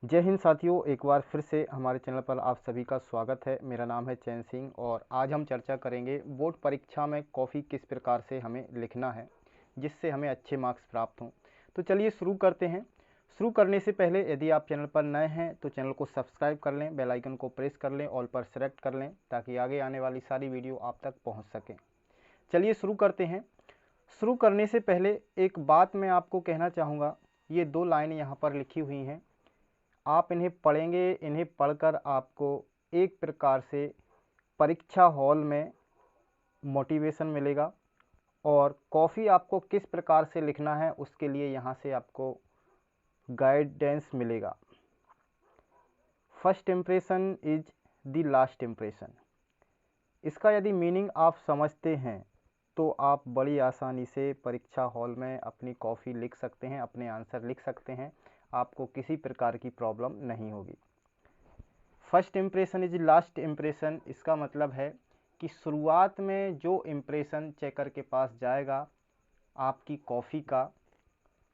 जय हिंद साथियों, एक बार फिर से हमारे चैनल पर आप सभी का स्वागत है। मेरा नाम है चैन सिंह और आज हम चर्चा करेंगे बोर्ड परीक्षा में कॉफ़ी किस प्रकार से हमें लिखना है जिससे हमें अच्छे मार्क्स प्राप्त हों। तो चलिए शुरू करते हैं। शुरू करने से पहले यदि आप चैनल पर नए हैं तो चैनल को सब्सक्राइब कर लें, बेल आइकन को प्रेस कर लें, ऑल पर सेलेक्ट कर लें ताकि आगे आने वाली सारी वीडियो आप तक पहुँच सकें। चलिए शुरू करते हैं। शुरू करने से पहले एक बात मैं आपको कहना चाहूँगा। ये 2 लाइनें यहाँ पर लिखी हुई हैं, आप इन्हें पढ़ेंगे। इन्हें पढ़कर आपको एक प्रकार से परीक्षा हॉल में मोटिवेशन मिलेगा और कॉफ़ी आपको किस प्रकार से लिखना है उसके लिए यहाँ से आपको गाइडेंस मिलेगा। First impression is the last impression. इसका यदि मीनिंग आप समझते हैं तो आप बड़ी आसानी से परीक्षा हॉल में अपनी कॉफ़ी लिख सकते हैं, अपने आंसर लिख सकते हैं। आपको किसी प्रकार की प्रॉब्लम नहीं होगी। First impression is last impression, इसका मतलब है कि शुरुआत में जो इम्प्रेशन चेकर के पास जाएगा आपकी कॉफ़ी का,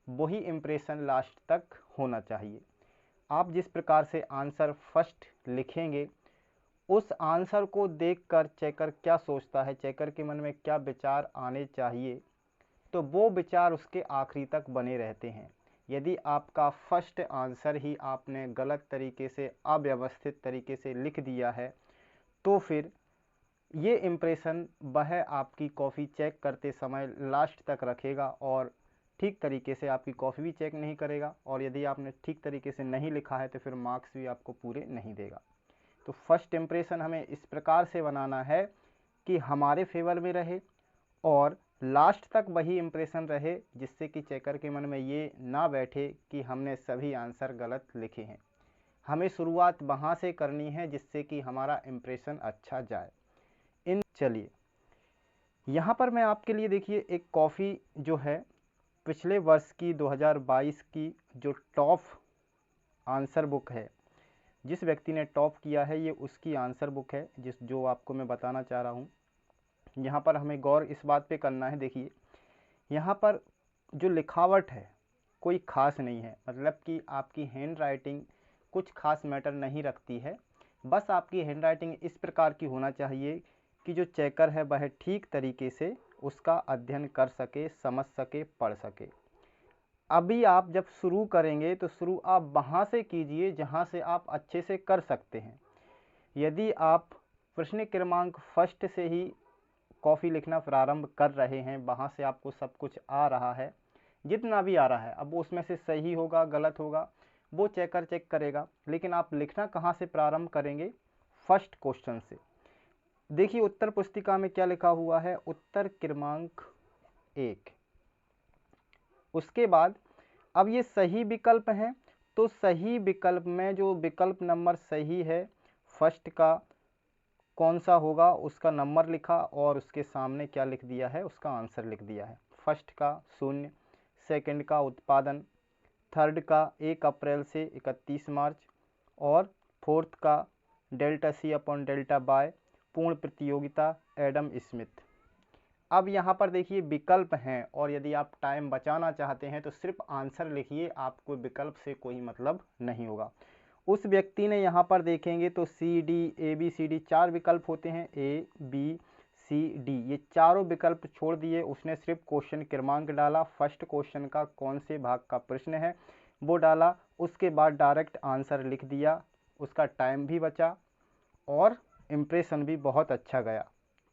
वही इम्प्रेशन लास्ट तक होना चाहिए। आप जिस प्रकार से आंसर फर्स्ट लिखेंगे उस आंसर को देखकर चेकर क्या सोचता है, चेकर के मन में क्या विचार आने चाहिए, तो वो विचार उसके आखिरी तक बने रहते हैं। यदि आपका फर्स्ट आंसर ही आपने गलत तरीके से, अव्यवस्थित तरीके से लिख दिया है तो फिर ये इम्प्रेशन वह आपकी कॉफ़ी चेक करते समय लास्ट तक रखेगा और ठीक तरीके से आपकी कॉफ़ी भी चेक नहीं करेगा। और यदि आपने ठीक तरीके से नहीं लिखा है तो फिर मार्क्स भी आपको पूरे नहीं देगा। तो फर्स्ट इम्प्रेशन हमें इस प्रकार से बनाना है कि हमारे फेवर में रहे और लास्ट तक वही इम्प्रेशन रहे, जिससे कि चेकर के मन में ये ना बैठे कि हमने सभी आंसर गलत लिखे हैं। हमें शुरुआत वहाँ से करनी है जिससे कि हमारा इम्प्रेशन अच्छा जाए। चलिए यहाँ पर मैं आपके लिए देखिए एक कॉफ़ी जो है पिछले वर्ष की 2022 की जो टॉप आंसर बुक है, जिस व्यक्ति ने टॉप किया है ये उसकी आंसर बुक है जो आपको मैं बताना चाह रहा हूँ। यहाँ पर हमें गौर इस बात पे करना है। देखिए यहाँ पर जो लिखावट है कोई ख़ास नहीं है, मतलब कि आपकी हैंड राइटिंग कुछ खास मैटर नहीं रखती है। बस आपकी हैंड राइटिंग इस प्रकार की होना चाहिए कि जो चेकर है वह ठीक तरीके से उसका अध्ययन कर सके, समझ सके, पढ़ सके। अभी आप जब शुरू करेंगे तो शुरू आप वहाँ से कीजिए जहाँ से आप अच्छे से कर सकते हैं। यदि आप प्रश्न क्रमांक फर्स्ट से ही कॉफ़ी लिखना प्रारंभ कर रहे हैं, वहाँ से आपको सब कुछ आ रहा है, जितना भी आ रहा है, अब उसमें से सही होगा गलत होगा वो चेकर चेक करेगा, लेकिन आप लिखना कहाँ से प्रारंभ करेंगे? फर्स्ट क्वेश्चन से। देखिए उत्तर पुस्तिका में क्या लिखा हुआ है, उत्तर क्रमांक 1। उसके बाद अब ये सही विकल्प हैं, तो सही विकल्प में जो विकल्प नंबर सही है फर्स्ट का कौन सा होगा उसका नंबर लिखा और उसके सामने क्या लिख दिया है, उसका आंसर लिख दिया है। फर्स्ट का 0, सेकंड का उत्पादन, थर्ड का 1 अप्रैल से 31 मार्च और फोर्थ का delta C upon delta by पूर्ण प्रतियोगिता एडम स्मिथ। अब यहाँ पर देखिए विकल्प हैं और यदि आप टाइम बचाना चाहते हैं तो सिर्फ आंसर लिखिए, आपको विकल्प से कोई मतलब नहीं होगा। उस व्यक्ति ने यहाँ पर देखेंगे तो C D A B C D 4 विकल्प होते हैं, ए बी सी डी, ये चारों विकल्प छोड़ दिए। उसने सिर्फ क्वेश्चन क्रमांक डाला, फर्स्ट क्वेश्चन का कौन से भाग का प्रश्न है वो डाला, उसके बाद डायरेक्ट आंसर लिख दिया। उसका टाइम भी बचा और इम्प्रेशन भी बहुत अच्छा गया।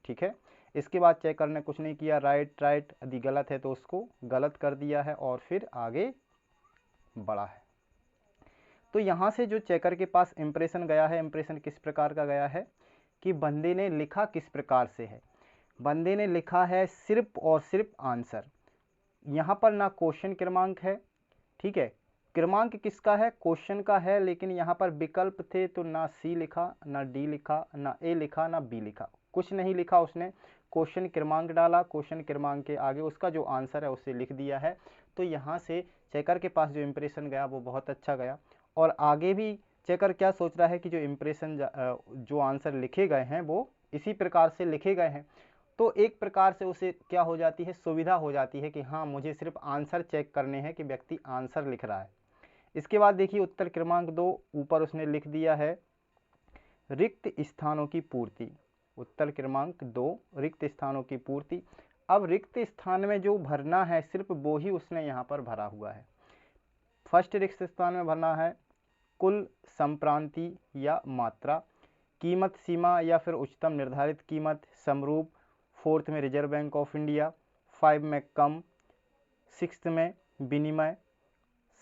ठीक है, इसके बाद चेकर ने कुछ नहीं किया, राइट राइट, यदि गलत है तो उसको गलत कर दिया है और फिर आगे बढ़ा है। तो यहाँ से जो चेकर के पास इम्प्रेशन गया है, इम्प्रेशन किस प्रकार का गया है कि बंदे ने लिखा किस प्रकार से है। बंदे ने लिखा है सिर्फ और सिर्फ आंसर। यहाँ पर ना क्वेश्चन क्रमांक है, ठीक है, क्रमांक किसका है, क्वेश्चन का है, लेकिन यहाँ पर विकल्प थे तो ना सी लिखा, ना डी लिखा, ना ए लिखा, ना बी लिखा, कुछ नहीं लिखा। उसने क्वेश्चन क्रमांक डाला, क्वेश्चन क्रमांक के आगे उसका जो आंसर है उसे लिख दिया है। तो यहाँ से चेकर के पास जो इम्प्रेशन गया वो बहुत अच्छा गया और आगे भी चेकर क्या सोच रहा है कि जो इम्प्रेशन जो आंसर लिखे गए हैं वो इसी प्रकार से लिखे गए हैं। तो एक प्रकार से उसे क्या हो जाती है, सुविधा हो जाती है कि हाँ मुझे सिर्फ आंसर चेक करने हैं कि व्यक्ति आंसर लिख रहा है। इसके बाद देखिए उत्तर क्रमांक 2 ऊपर उसने लिख दिया है रिक्त स्थानों की पूर्ति। उत्तर क्रमांक 2 रिक्त स्थानों की पूर्ति। अब रिक्त स्थान में जो भरना है सिर्फ वो ही उसने यहाँ पर भरा हुआ है। फर्स्ट रिक्त स्थान में भरना है कुल संप्रांति या मात्रा, कीमत सीमा या फिर उच्चतम निर्धारित कीमत, समरूप, फोर्थ में रिजर्व बैंक ऑफ इंडिया, 5 में कम, सिक्स्थ में विनिमय,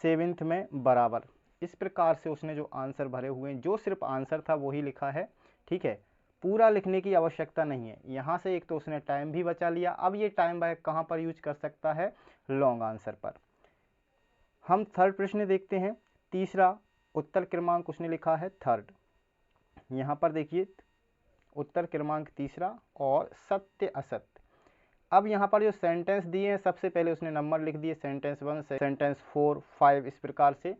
सेवेंथ में बराबर। इस प्रकार से उसने जो आंसर भरे हुए हैं, जो सिर्फ आंसर था वही लिखा है, ठीक है, पूरा लिखने की आवश्यकता नहीं है। यहाँ से एक तो उसने टाइम भी बचा लिया। अब ये टाइम वह कहाँ पर यूज कर सकता है, लॉन्ग आंसर पर। हम थर्ड प्रश्न देखते हैं। तीसरा उत्तर क्रमांक उसने लिखा है थर्ड। यहाँ पर देखिए उत्तर क्रमांक तीसरा और सत्य असत्य। अब यहाँ पर जो सेंटेंस दिए हैं सबसे पहले उसने नंबर लिख दिए, सेंटेंस 1, सेंटेंस 4, 5, इस प्रकार से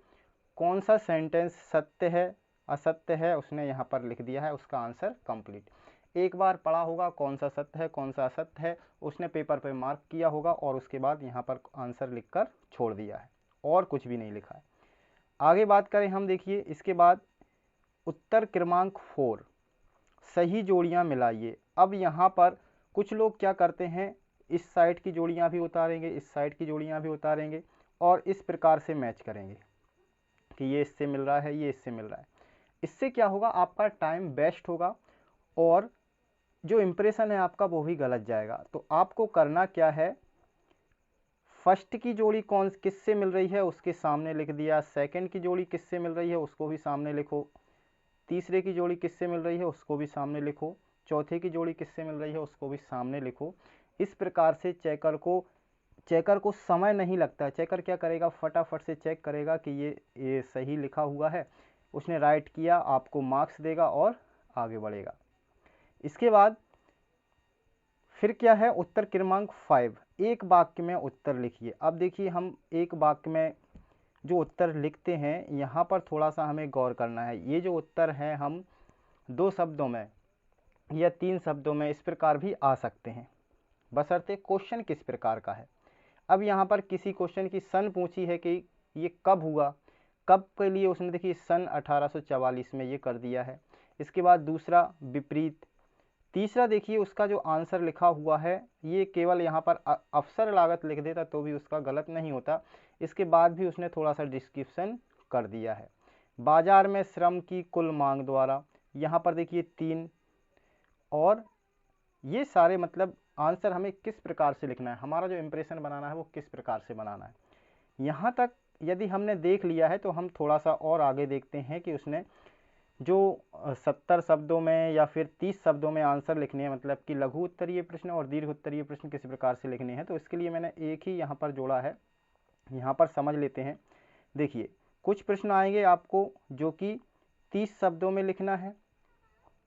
कौन सा सेंटेंस सत्य है असत्य है उसने यहाँ पर लिख दिया है, उसका आंसर कंप्लीट। एक बार पढ़ा होगा कौन सा सत्य है कौन सा असत्य है, उसने पेपर पे मार्क किया होगा और उसके बाद यहाँ पर आंसर लिखकर छोड़ दिया है और कुछ भी नहीं लिखा है। आगे बात करें हम, देखिए इसके बाद उत्तर क्रमांक 4 सही जोड़ियाँ मिलाइए। अब यहाँ पर कुछ लोग क्या करते हैं, इस साइड की जोड़ियाँ भी उतारेंगे, इस साइड की जोड़ियाँ भी उतारेंगे और इस प्रकार से मैच करेंगे कि ये इससे मिल रहा है ये इससे मिल रहा है। इससे क्या होगा, आपका टाइम वेस्ट होगा और जो इम्प्रेशन है आपका वो भी गलत जाएगा। तो आपको करना क्या है, फर्स्ट की जोड़ी कौन किससे मिल रही है उसके सामने लिख दिया, सेकंड की जोड़ी किससे मिल रही है उसको भी सामने लिखो, तीसरे की जोड़ी किससे मिल रही है उसको भी सामने लिखो, चौथे की जोड़ी किससे मिल रही है उसको भी सामने लिखो। इस प्रकार से चेकर को समय नहीं लगता है। चेकर क्या करेगा, फटाफट से चेक करेगा कि ये सही लिखा हुआ है, उसने राइट किया, आपको मार्क्स देगा और आगे बढ़ेगा। इसके बाद फिर क्या है, उत्तर क्रमांक 5 एक वाक्य में उत्तर लिखिए। अब देखिए हम एक वाक्य में जो उत्तर लिखते हैं यहाँ पर थोड़ा सा हमें गौर करना है। ये जो उत्तर है हम 2 शब्दों में या 3 शब्दों में इस प्रकार भी आ सकते हैं, बशर्ते क्वेश्चन किस प्रकार का है। अब यहाँ पर किसी क्वेश्चन की सन पूछी है कि ये कब हुआ, कब के लिए उसने देखिए सन 1844 में ये कर दिया है। इसके बाद दूसरा विपरीत। तीसरा देखिए उसका जो आंसर लिखा हुआ है ये केवल यहाँ पर अवसर लागत लिख देता तो भी उसका गलत नहीं होता। इसके बाद भी उसने थोड़ा सा डिस्क्रिप्शन कर दिया है। बाजार में श्रम की कुल मांग द्वारा, यहाँ पर देखिए 3, और ये सारे मतलब आंसर हमें किस प्रकार से लिखना है, हमारा जो इम्प्रेशन बनाना है वो किस प्रकार से बनाना है। यहाँ तक यदि हमने देख लिया है तो हम थोड़ा सा और आगे देखते हैं कि उसने जो 70 शब्दों में या फिर 30 शब्दों में आंसर लिखने हैं, मतलब कि लघु उत्तरीय प्रश्न और दीर्घ उत्तरीय प्रश्न किस प्रकार से लिखने हैं। तो इसके लिए मैंने एक ही यहाँ पर जोड़ा है, यहाँ पर समझ लेते हैं। देखिए कुछ प्रश्न आएंगे आपको जो कि 30 शब्दों में लिखना है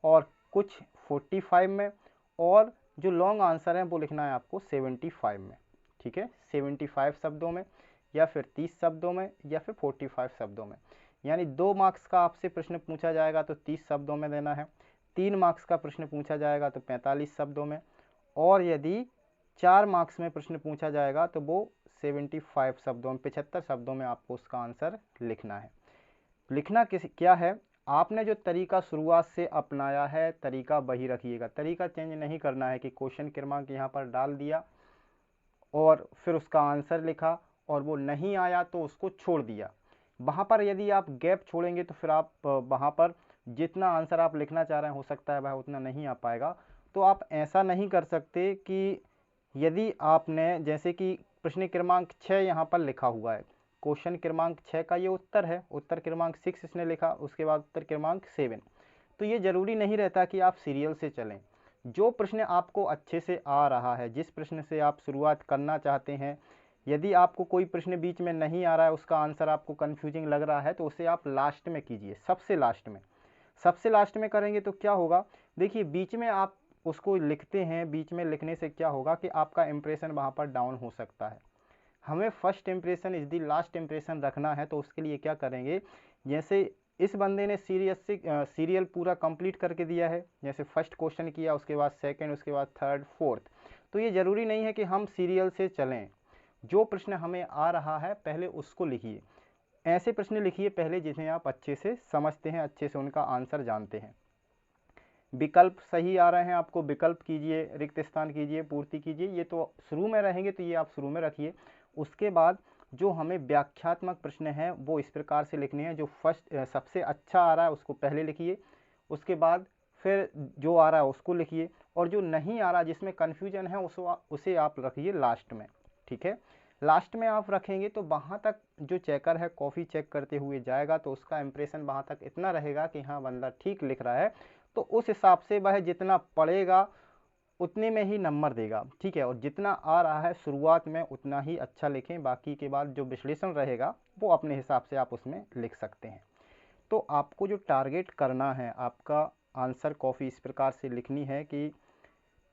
और कुछ 45 में, और जो लॉन्ग आंसर है वो लिखना है आपको 75 में, ठीक है, 75 शब्दों में या फिर 30 शब्दों में या फिर 45 शब्दों में। यानी 2 मार्क्स का आपसे प्रश्न पूछा जाएगा तो 30 शब्दों में देना है, 3 मार्क्स का प्रश्न पूछा जाएगा तो 45 शब्दों में, और यदि 4 मार्क्स में प्रश्न पूछा जाएगा तो वो 75 शब्दों में, 75 शब्दों में आपको उसका आंसर लिखना है। लिखना क्या है, आपने जो तरीका शुरुआत से अपनाया है तरीका वही रखिएगा, तरीका चेंज नहीं करना है कि क्वेश्चन क्रमांक यहाँ पर डाल दिया और फिर उसका आंसर लिखा और वो नहीं आया तो उसको छोड़ दिया। वहाँ पर यदि आप गैप छोड़ेंगे तो फिर आप वहाँ पर जितना आंसर आप लिखना चाह रहे हैं हो सकता है वह उतना नहीं आ पाएगा। तो आप ऐसा नहीं कर सकते कि यदि आपने जैसे कि प्रश्न क्रमांक 6 यहाँ पर लिखा हुआ है, क्वेश्चन क्रमांक 6 का ये उत्तर है, उत्तर क्रमांक 6 इसने लिखा, उसके बाद उत्तर क्रमांक 7। तो ये ज़रूरी नहीं रहता कि आप सीरियल से चलें। जो प्रश्न आपको अच्छे से आ रहा है, जिस प्रश्न से आप शुरुआत करना चाहते हैं, यदि आपको कोई प्रश्न बीच में नहीं आ रहा है, उसका आंसर आपको कन्फ्यूजिंग लग रहा है, तो उसे आप लास्ट में कीजिए, सबसे लास्ट में। सबसे लास्ट में करेंगे तो क्या होगा, देखिए बीच में आप उसको लिखते हैं, बीच में लिखने से क्या होगा कि आपका इंप्रेशन वहाँ पर डाउन हो सकता है। हमें first impression is the last impression रखना है। तो उसके लिए क्या करेंगे, जैसे इस बंदे ने सीरियल पूरा कंप्लीट करके दिया है, जैसे फर्स्ट क्वेश्चन किया, उसके बाद सेकंड, उसके बाद थर्ड, फोर्थ। तो ये ज़रूरी नहीं है कि हम सीरियल से चलें, जो प्रश्न हमें आ रहा है पहले उसको लिखिए। ऐसे प्रश्न लिखिए पहले जिन्हें आप अच्छे से समझते हैं, अच्छे से उनका आंसर जानते हैं। विकल्प सही आ रहे हैं आपको, विकल्प कीजिए, रिक्त स्थान कीजिए, पूर्ति कीजिए, ये तो शुरू में रहेंगे तो ये आप शुरू में रखिए। उसके बाद जो हमें व्याख्यात्मक प्रश्न हैं वो इस प्रकार से लिखने हैं, जो फर्स्ट सबसे अच्छा आ रहा है उसको पहले लिखिए, उसके बाद फिर जो आ रहा है उसको लिखिए, और जो नहीं आ रहा जिसमें कन्फ्यूजन है उसे आप रखिए लास्ट में। ठीक है, लास्ट में आप रखेंगे तो वहाँ तक जो चेकर है कॉफ़ी चेक करते हुए जाएगा तो उसका इंप्रेशन वहाँ तक इतना रहेगा कि हाँ बंदा ठीक लिख रहा है, तो उस हिसाब से वह जितना पढ़ेगा उतने में ही नंबर देगा। ठीक है, और जितना आ रहा है शुरुआत में उतना ही अच्छा लिखें, बाकी के बाद जो विश्लेषण रहेगा वो अपने हिसाब से आप उसमें लिख सकते हैं। तो आपको जो टारगेट करना है, आपका आंसर कॉफ़ी इस प्रकार से लिखनी है कि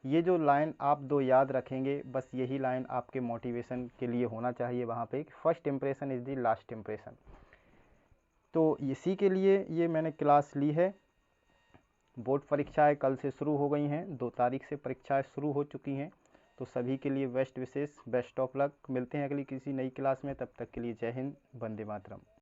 ये जो लाइन आप दो याद रखेंगे, बस यही लाइन आपके मोटिवेशन के लिए होना चाहिए वहाँ पे, first impression is the last impression. तो इसी के लिए ये मैंने क्लास ली है। बोर्ड परीक्षाएं कल से शुरू हो गई हैं, 2 तारीख से परीक्षाएं शुरू हो चुकी हैं। तो सभी के लिए best wishes, best of luck. मिलते हैं अगली किसी नई क्लास में, तब तक के लिए जय हिंद, वंदे मातरम।